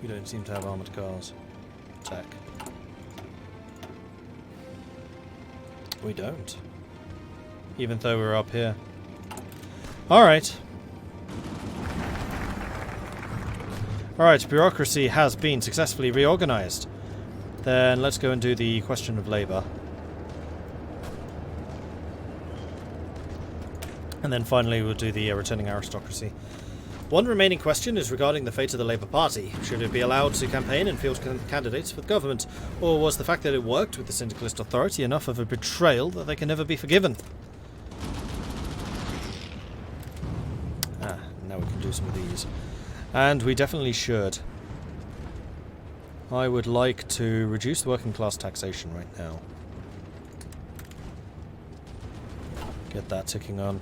We don't seem to have armoured cars. Tech. We don't. Even though we're up here. Alright. Alright, bureaucracy has been successfully reorganised. Then let's go and do the question of labour. And then finally we'll do the returning aristocracy. One remaining question is regarding the fate of the Labour Party. Should it be allowed to campaign and field candidates for the government? Or was the fact that it worked with the syndicalist authority enough of a betrayal that they can never be forgiven? Ah, now we can do some of these. And we definitely should. I would like to reduce the working class taxation right now. Get that ticking on.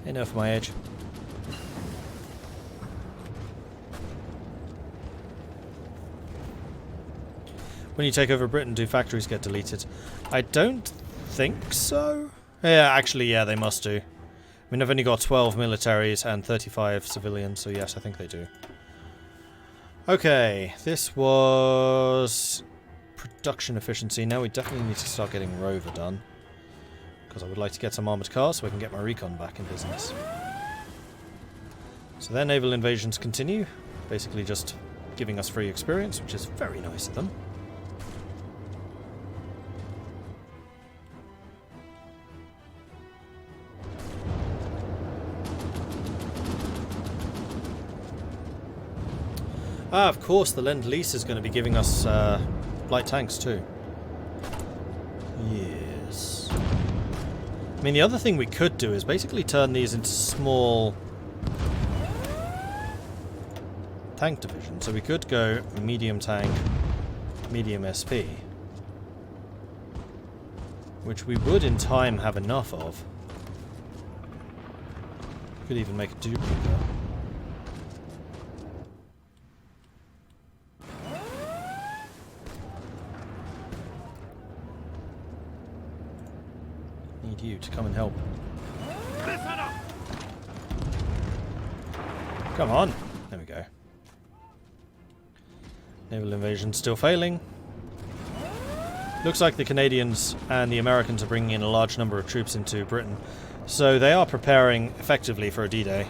Enough my age. When you take over Britain, do factories get deleted? I don't think so. Yeah, actually, yeah, they must do. I mean, I've only got 12 militaries and 35 civilians, so yes, I think they do. Okay, this was production efficiency. Now we definitely need to start getting Rover done. Because I would like to get some armoured cars so I can get my recon back in business. So their naval invasions continue. Basically just giving us free experience, which is very nice of them. Ah, of course, the Lend-Lease is going to be giving us light tanks too. Yes. I mean, the other thing we could do is basically turn these into small tank divisions. So we could go medium tank, medium SP. Which we would in time have enough of. Could even make a duplicate. Need you to come and help. Come on! There we go. Naval invasion still failing. Looks like the Canadians and the Americans are bringing in a large number of troops into Britain, so they are preparing effectively for a D-Day.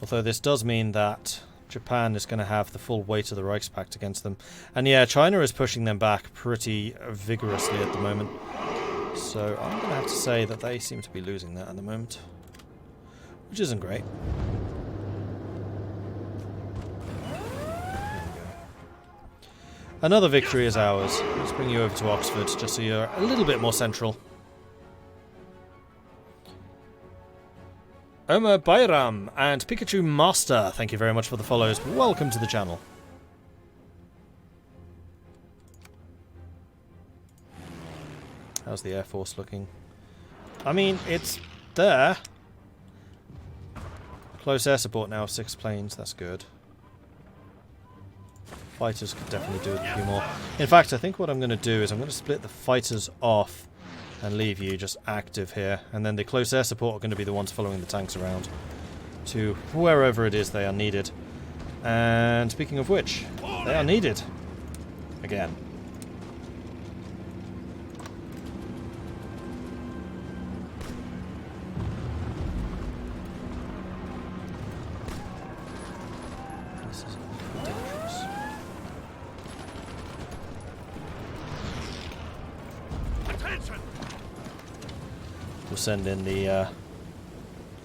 Although this does mean that Japan is going to have the full weight of the Reichspakt against them. And yeah, China is pushing them back pretty vigorously at the moment. So I'm going to have to say that they seem to be losing that at the moment. Which isn't great. Another victory is ours. Let's bring you over to Oxford, just so you're a little bit more central. Omar Bayram and Pikachu Master, thank you very much for the follows. Welcome to the channel. How's the Air Force looking? I mean, it's there. Close air support now, 6 planes, that's good. Fighters could definitely do with a few more. In fact, I think what I'm going to do is I'm going to split the fighters off and leave you just active here. And then the close air support are going to be the ones following the tanks around to wherever it is they are needed. And speaking of which, they are needed. Again. We'll send in the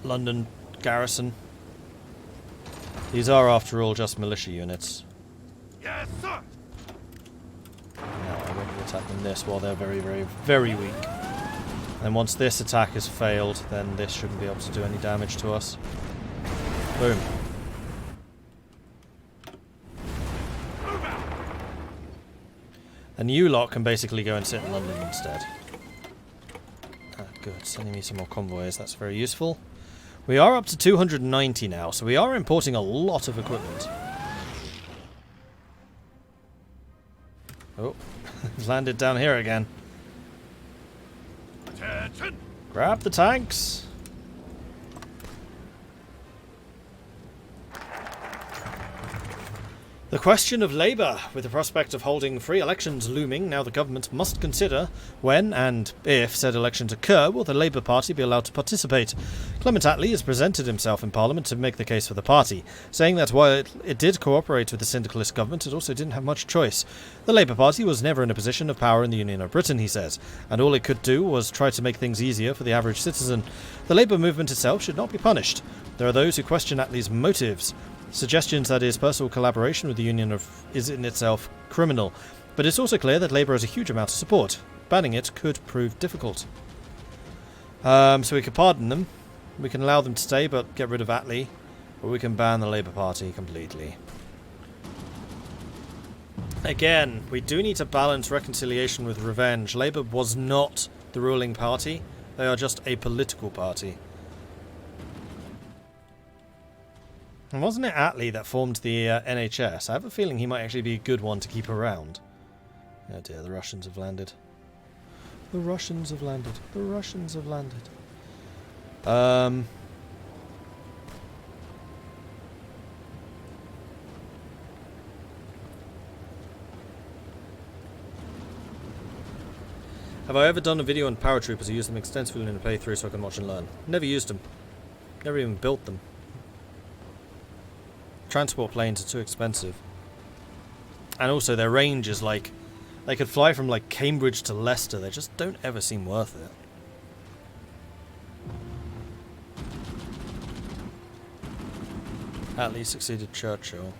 London garrison. These are, after all, just militia units. Yes, sir. Now I won't be attacking this while they're very, very, very weak. And once this attack has failed, then this shouldn't be able to do any damage to us. Boom. And you lot can basically go and sit in London instead. Good, sending me some more convoys, that's very useful. We are up to 290 now, so we are importing a lot of equipment. Oh, landed down here again. Attention. Grab the tanks! The question of labour. With the prospect of holding free elections looming, now the government must consider when and if said elections occur, will the Labour Party be allowed to participate. Clement Attlee has presented himself in Parliament to make the case for the party, saying that while it did cooperate with the syndicalist government, it also didn't have much choice. The Labour Party was never in a position of power in the Union of Britain, he says, and all it could do was try to make things easier for the average citizen. The Labour movement itself should not be punished. There are those who question Attlee's motives. Suggestions that his personal collaboration with the Union is in itself criminal, but it's also clear that Labour has a huge amount of support. Banning it could prove difficult. So we can pardon them, we can allow them to stay but get rid of Attlee, or we can ban the Labour Party completely. Again, we do need to balance reconciliation with revenge. Labour was not the ruling party, they are just a political party. And wasn't it Attlee that formed the NHS? I have a feeling he might actually be a good one to keep around. Oh dear, the Russians have landed. The Russians have landed. The Russians have landed. Have I ever done a video on paratroopers? I use them extensively in a playthrough so I can watch and learn. Never used them. Never even built them. Transport planes are too expensive. And also their range is like... They could fly from like Cambridge to Leicester. They just don't ever seem worth it. Attlee succeeded Churchill.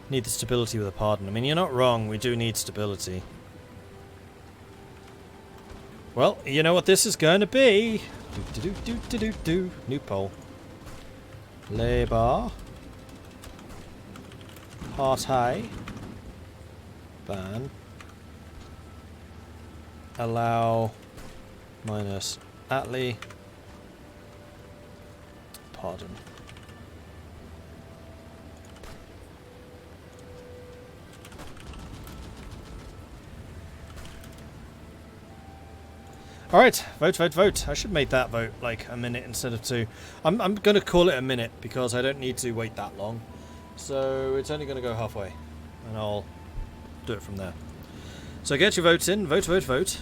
Need the stability with a pardon. I mean, you're not wrong. We do need stability. Well, you know what this is going to be. New poll. Labour. Party. Ban. Allow. Minus Attlee. Pardon. Alright, vote, vote, vote. I should make that vote like a minute instead of 2. I'm going to call it a minute because I don't need to wait that long. So it's only going to go halfway. And I'll do it from there. So get your votes in. Vote, vote, vote.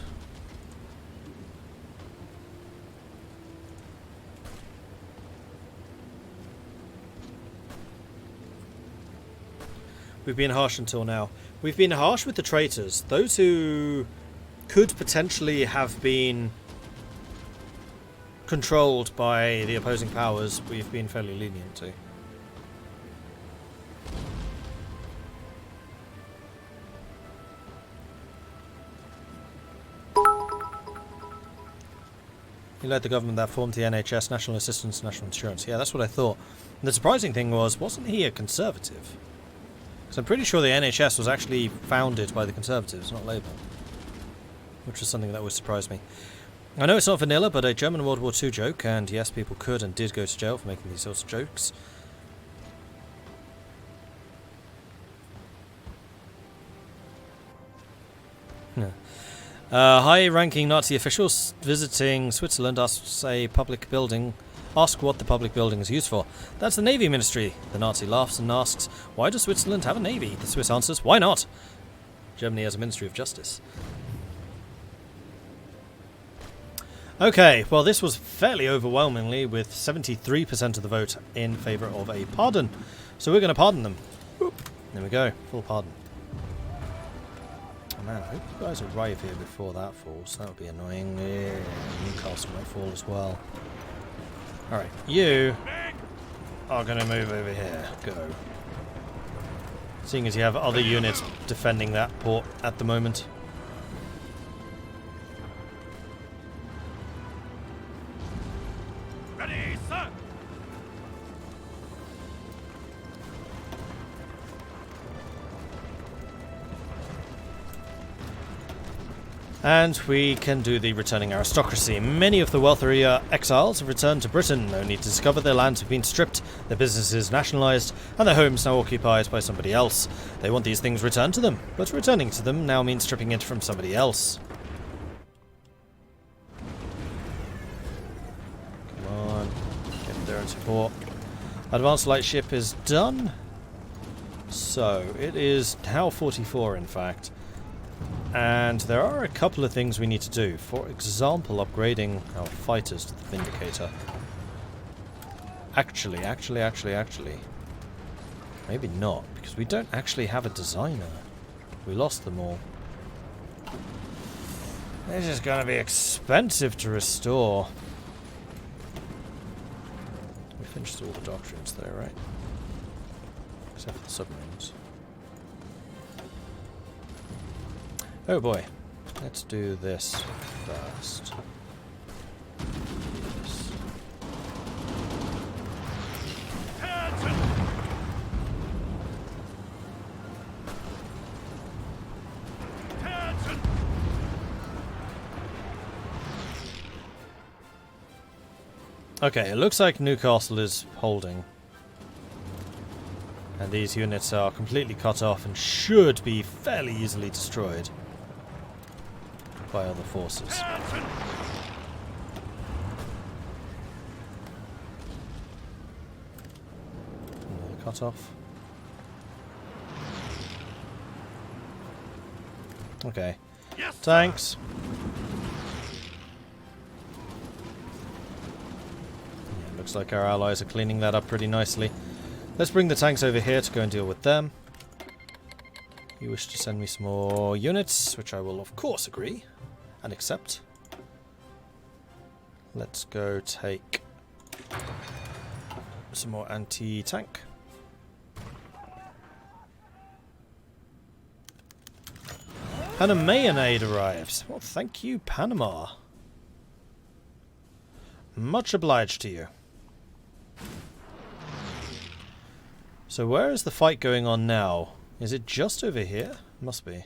We've been harsh until now. We've been harsh with the traitors. Those who could potentially have been controlled by the opposing powers, we've been fairly lenient to. He led the government that formed the NHS, National Assistance, National Insurance. Yeah, that's what I thought. And the surprising thing was, wasn't he a Conservative? Because I'm pretty sure the NHS was actually founded by the Conservatives, not Labour. Which was something that would surprise me. I know it's not vanilla, but a German World War II joke, and yes, people could and did go to jail for making these sorts of jokes. High-ranking Nazi officials visiting Switzerland asks what the public building is used for. That's the Navy Ministry. The Nazi laughs and asks, why does Switzerland have a navy? The Swiss answers, why not? Germany has a Ministry of Justice. Okay, well this was fairly overwhelmingly with 73% of the vote in favour of a pardon. So we're going to pardon them. Oop. There we go, full pardon. Oh man, I hope you guys arrive here before that falls. That would be annoying. Yeah, Newcastle might fall as well. Alright, you are going to move over here. Go. Seeing as you have other units defending that port at the moment. And we can do the returning aristocracy. Many of the wealthier exiles have returned to Britain, only to discover their lands have been stripped, their businesses nationalised, and their homes now occupied by somebody else. They want these things returned to them, but returning to them now means stripping it from somebody else. Come on, get there and support. Advanced light ship is done. So, it is now 44 in fact. And there are a couple of things we need to do. For example, upgrading our fighters to the Vindicator. Actually. Maybe not, because we don't actually have a designer. We lost them all. This is going to be expensive to restore. We finished all the doctrines there, right? Except for the submarines. Oh boy. Let's do this first. This. Okay, it looks like Newcastle is holding. And these units are completely cut off and should be fairly easily destroyed by other forces. Another cut off. Okay. Yes, tanks. Yeah, looks like our allies are cleaning that up pretty nicely. Let's bring the tanks over here to go and deal with them. You wish to send me some more units, which I will of course agree and accept. Let's go take some more anti-tank. And a mayonnaise arrives. Well, thank you, Panama. Much obliged to you. So where is the fight going on now? Is it just over here? Must be.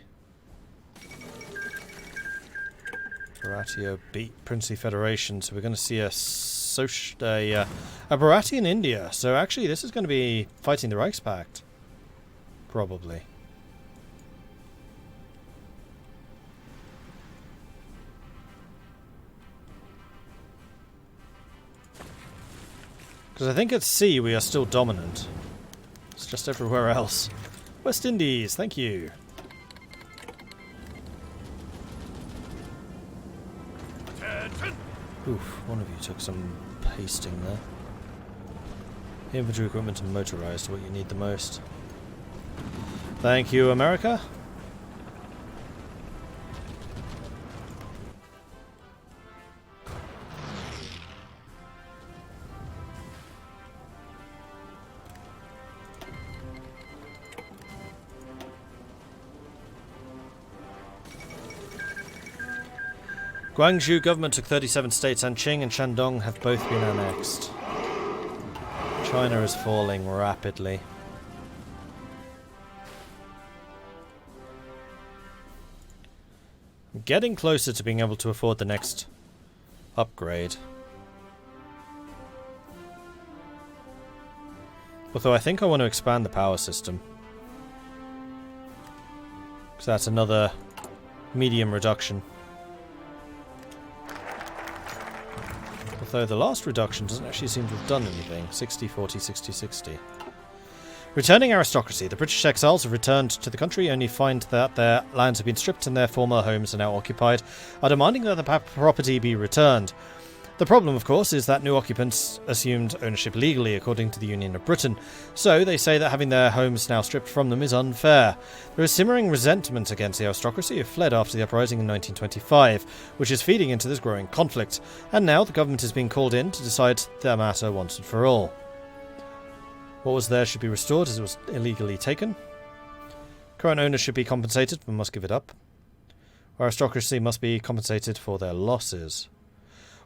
Baratio beat Princely Federation, so we're going to see a Bharati in India. So actually this is going to be fighting the Reichspakt. Probably. Because I think at sea we are still dominant. It's just everywhere else. West Indies, thank you. Oof, one of you took some pasting there. Infantry equipment and motorized, what you need the most. Thank you, America. Guangzhou government took 37 states, and Qing and Shandong have both been annexed. China is falling rapidly. I'm getting closer to being able to afford the next upgrade. Although I think I want to expand the power system. Because that's another medium reduction. Although the last reduction doesn't actually seem to have done anything. 60, 40, 60, 60. Returning aristocracy. The British exiles have returned to the country, only find that their lands have been stripped and their former homes are now occupied, are demanding that the property be returned. The problem, of course, is that new occupants assumed ownership legally, according to the Union of Britain. So they say that having their homes now stripped from them is unfair. There is simmering resentment against the aristocracy who fled after the uprising in 1925, which is feeding into this growing conflict. And now the government is being called in to decide the matter once and for all. What was theirs should be restored as it was illegally taken. Current owners should be compensated but must give it up. Aristocracy must be compensated for their losses.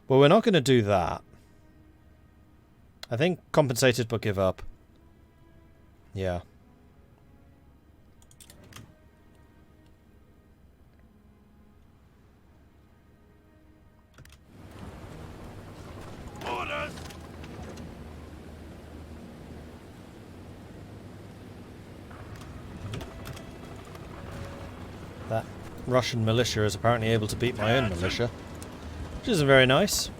Well, we're not going to do that. I think compensated but give up. Yeah. Orders. That Russian militia is apparently able to beat my own militia. Which isn't very nice.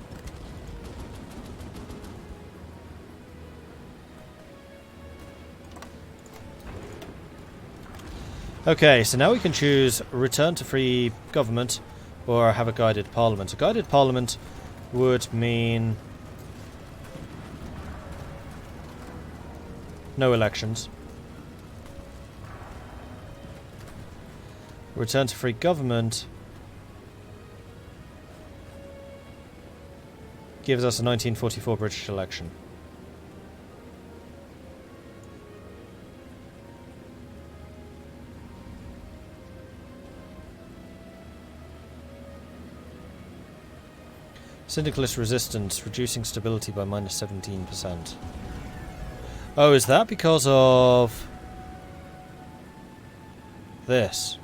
Okay, so now we can choose return to free government or have a guided parliament. A guided parliament would mean no elections. Return to free government gives us a 1944 British election. Syndicalist resistance, reducing stability by minus 17%. Oh, is that because of this?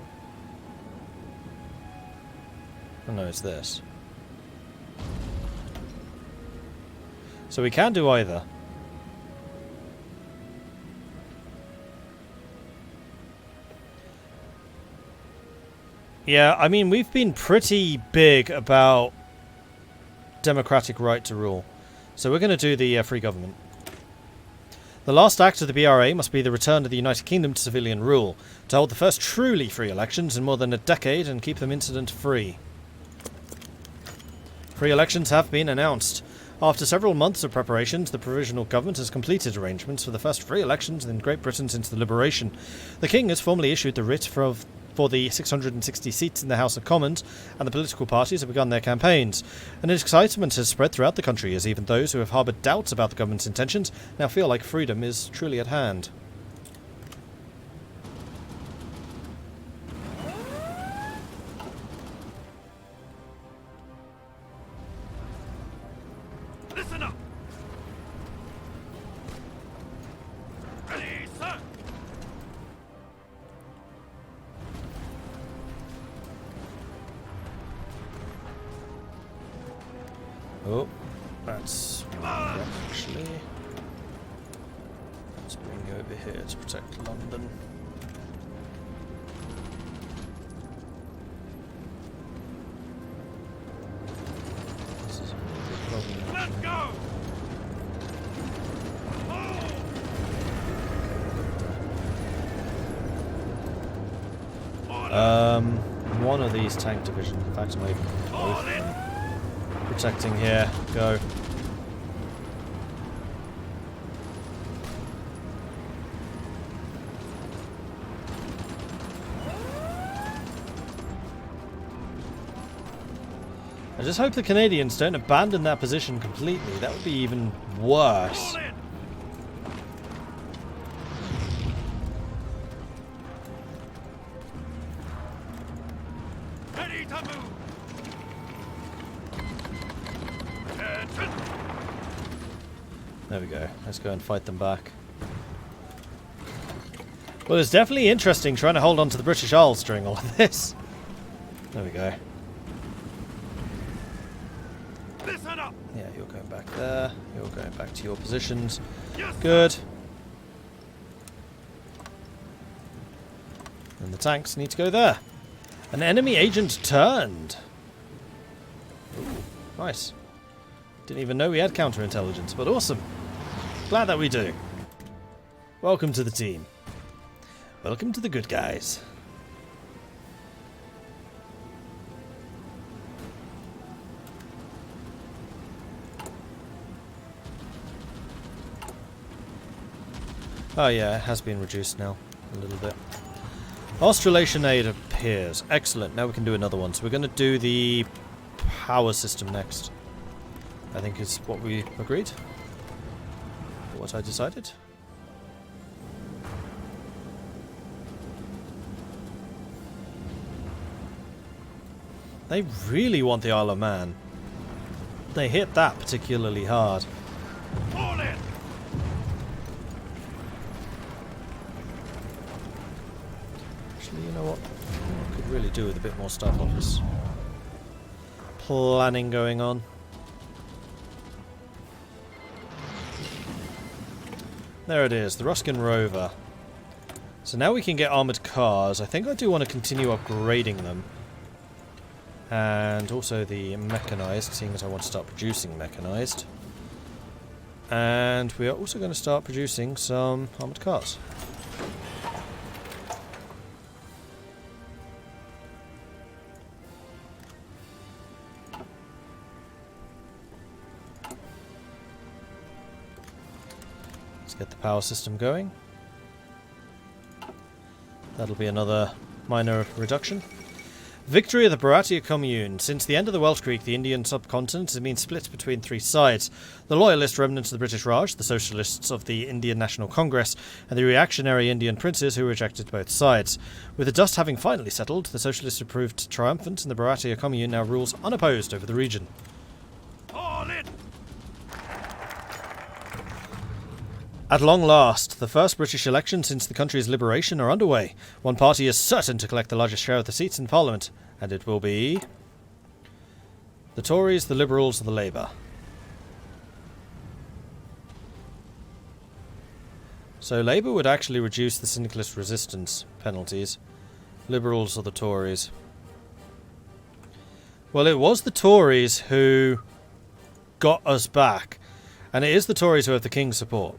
Oh, no, it's this. So we can do either. Yeah, I mean, we've been pretty big about democratic right to rule. So we're going to do the free government. The last act of the BRA must be the return of the United Kingdom to civilian rule, to hold the first truly free elections in more than a decade and keep them incident-free. Free elections have been announced. After several months of preparations, the provisional government has completed arrangements for the first free elections in Great Britain since the liberation. The King has formally issued the writ for the 660 seats in the House of Commons, and the political parties have begun their campaigns. And excitement has spread throughout the country, as even those who have harboured doubts about the government's intentions now feel like freedom is truly at hand. Listen up! Ready, sir! Oh, that's actually. Let's bring you over here to protect London. This is a really big problem. Let's go! One of these tank divisions, in fact, maybe both. Protecting here, go. I just hope the Canadians don't abandon that position completely. That would be even worse. Ready to move! There we go. Let's go and fight them back. Well, it's definitely interesting trying to hold on to the British Isles during all of this. There we go. Listen up! Yeah, you're going back there. You're going back to your positions. Yes, good. And the tanks need to go there. An enemy agent turned. Ooh, nice. Didn't even know we had counterintelligence, but awesome. Glad that we do. Welcome to the team. Welcome to the good guys. Oh yeah, it has been reduced now, a little bit. Australasian aid appears. Excellent, now we can do another one. So we're going to do the power system next. I think is what we agreed. What I decided. They really want the Isle of Man. They hit that particularly hard. all in! Actually, you know what? I could really do with a bit more staff office planning going on. There it is, the Ruskin Rover. So now we can get armoured cars. I think I do want to continue upgrading them. And also the mechanised, seeing as I want to start producing mechanised. And we are also going to start producing some armoured cars. get the power system going. That'll be another minor reduction. Victory of the Baratia Commune. Since the end of the Welsh Creek, the Indian subcontinent has been split between three sides. The loyalist remnants of the British Raj, the socialists of the Indian National Congress, and the reactionary Indian princes who rejected both sides. With the dust having finally settled, the socialists have proved triumphant, and the Baratia Commune now rules unopposed over the region. Fall in! At long last, the first British elections since the country's liberation are underway. One party is certain to collect the largest share of the seats in Parliament, and it will be the Tories, the Liberals, or the Labour. So Labour would actually reduce the syndicalist resistance penalties. Liberals or the Tories. Well, it was the Tories who got us back, and it is the Tories who have the King's support.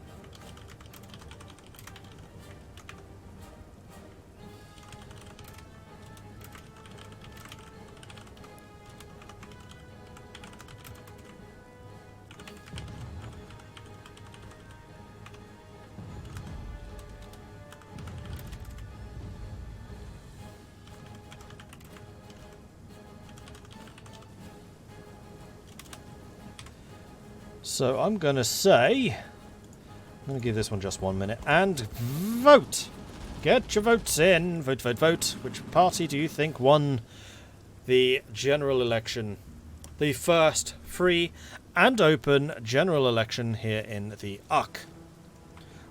So I'm going to say, I'm going to give this one just 1 minute, and vote! Get your votes in! Vote, vote, vote. Which party do you think won the general election? The first free and open general election here in the UK.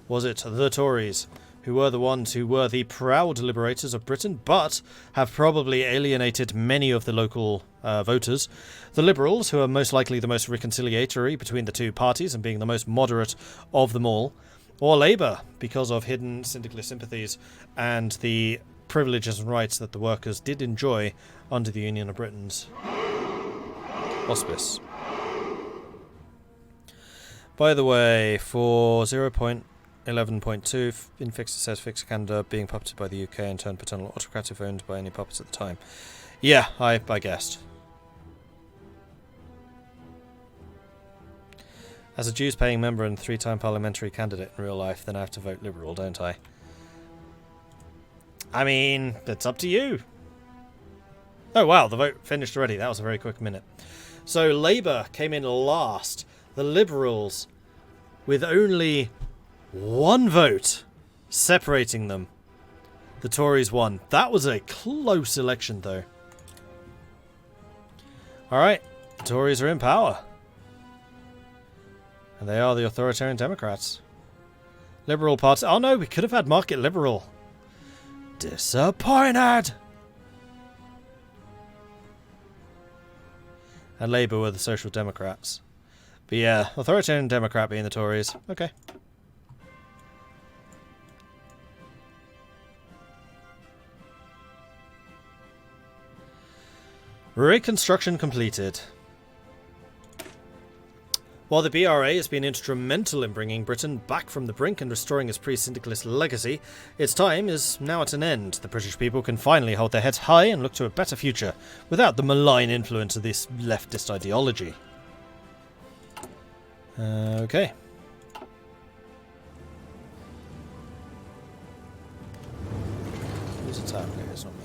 Was it the Tories, who were the ones who were the proud liberators of Britain, but have probably alienated many of the local voters? The Liberals, who are most likely the most reconciliatory between the two parties and being the most moderate of them all? Or Labour, because of hidden syndicalist sympathies and the privileges and rights that the workers did enjoy under the Union of Britain's auspice. By the way, for 0.11.2, in Fix it says Fix Canada being puppeted by the UK and turned paternal autocrat if owned by any puppets at the time. Yeah, I guessed. As a dues-paying member and 3-time parliamentary candidate in real life, then I have to vote Liberal, don't I? I mean, it's up to you. Oh wow, the vote finished already. That was a very quick minute. So Labour came in last. The Liberals, with only 1 vote separating them. The Tories won. That was a close election, though. Alright, the Tories are in power. And they are the authoritarian Democrats. Liberal Party. Oh no, we could have had Market Liberal. Disappointed! And Labour were the Social Democrats. But yeah, authoritarian Democrat being the Tories. Okay. Reconstruction completed. While the BRA has been instrumental in bringing Britain back from the brink and restoring its pre-syndicalist legacy, its time is now at an end. The British people can finally hold their heads high and look to a better future, without the malign influence of this leftist ideology. Okay. Who's attacking? It's not me.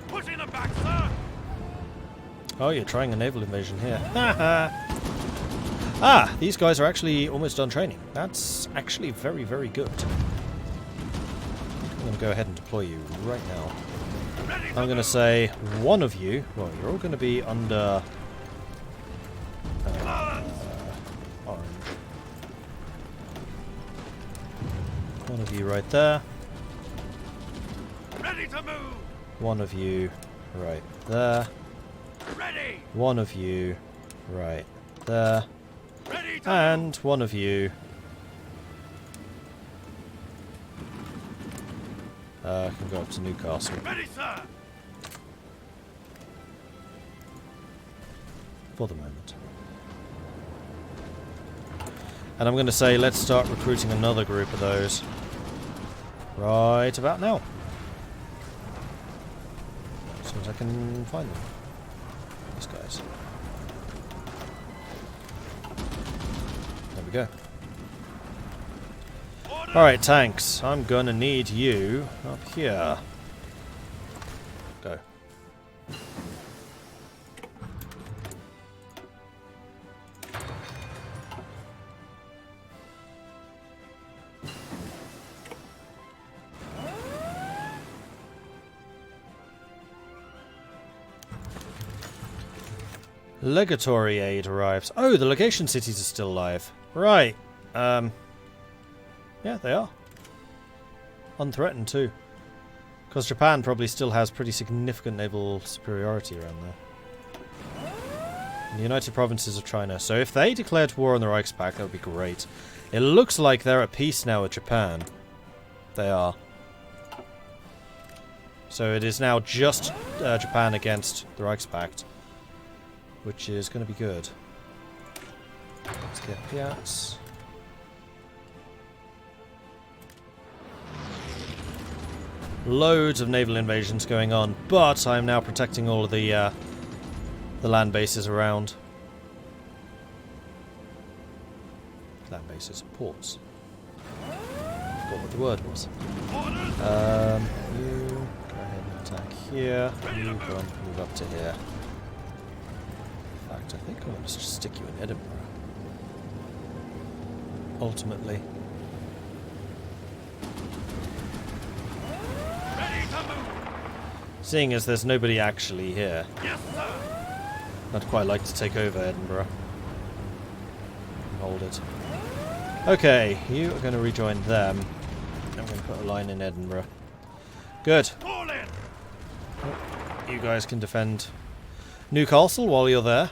Pushing them back, sir! Oh, you're trying a naval invasion here. Ah, these guys are actually almost done training. That's actually very, very good. I'm going to go ahead and deploy you right now. I'm going to say one of you, well, you're all going to be under orange. One of you right there. Ready to move! One of you right there. Ready! One of you right there. Ready to And one of you can go up to Newcastle. move! Ready, sir! For the moment. And I'm going to say let's start recruiting another group of those right about now. As soon as I can find them. these guys. There we go. Alright, tanks. I'm gonna need you up here. Go. Legatory aid arrives. Oh, the legation cities are still alive. Right. Yeah, they are. Unthreatened too. Because Japan probably still has pretty significant naval superiority around there. And the United Provinces of China. So if they declared war on the Reichspakt, that would be great. It looks like they're at peace now with Japan. They are. So it is now just Japan against the Reichspakt. Which is going to be good. Let's get Piats. Loads of naval invasions going on, but I'm now protecting all of the land bases around. Land bases, ports. Forgot what the word was. You go ahead and attack here. You go and move up to here. In fact, I think I want to just stick you in Edinburgh. Ultimately. Seeing as there's nobody actually here, Yes, sir. I'd quite like to take over Edinburgh. And hold it. Okay, you are going to rejoin them. I'm going to put a line in Edinburgh. Good. Fall in. You guys can defend Newcastle while you're there.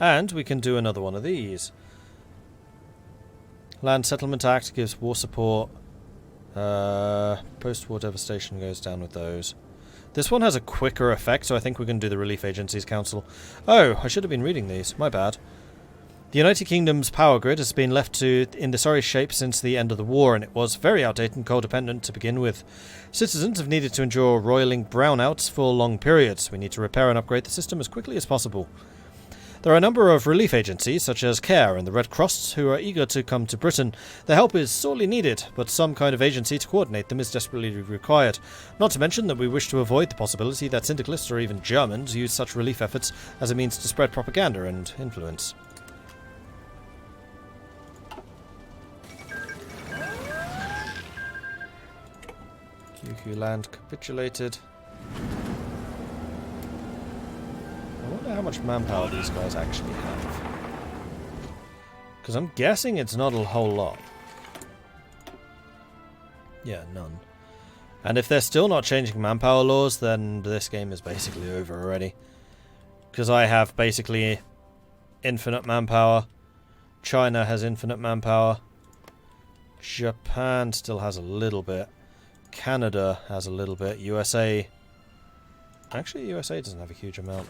And we can do another one of these. Land Settlement Act gives war support. Post-war devastation goes down with those. This one has a quicker effect, so I think we're going to do the Relief Agencies Council. Oh, I should have been reading these. My bad. The United Kingdom's power grid has been left in the sorry shape since the end of the war, and it was very outdated and coal-dependent to begin with. Citizens have needed to endure roiling brownouts for long periods. We need to repair and upgrade the system as quickly as possible. There are a number of relief agencies, such as CARE and the Red Cross, who are eager to come to Britain. Their help is sorely needed, but some kind of agency to coordinate them is desperately required. Not to mention that we wish to avoid the possibility that syndicalists or even Germans use such relief efforts as a means to spread propaganda and influence. QQ land capitulated. I wonder how much manpower these guys actually have. Because I'm guessing it's not a whole lot. Yeah, none. And if they're still not changing manpower laws, then this game is basically over already. Because I have basically infinite manpower. China has infinite manpower. Japan still has a little bit. Canada has a little bit. USA... Actually, USA doesn't have a huge amount.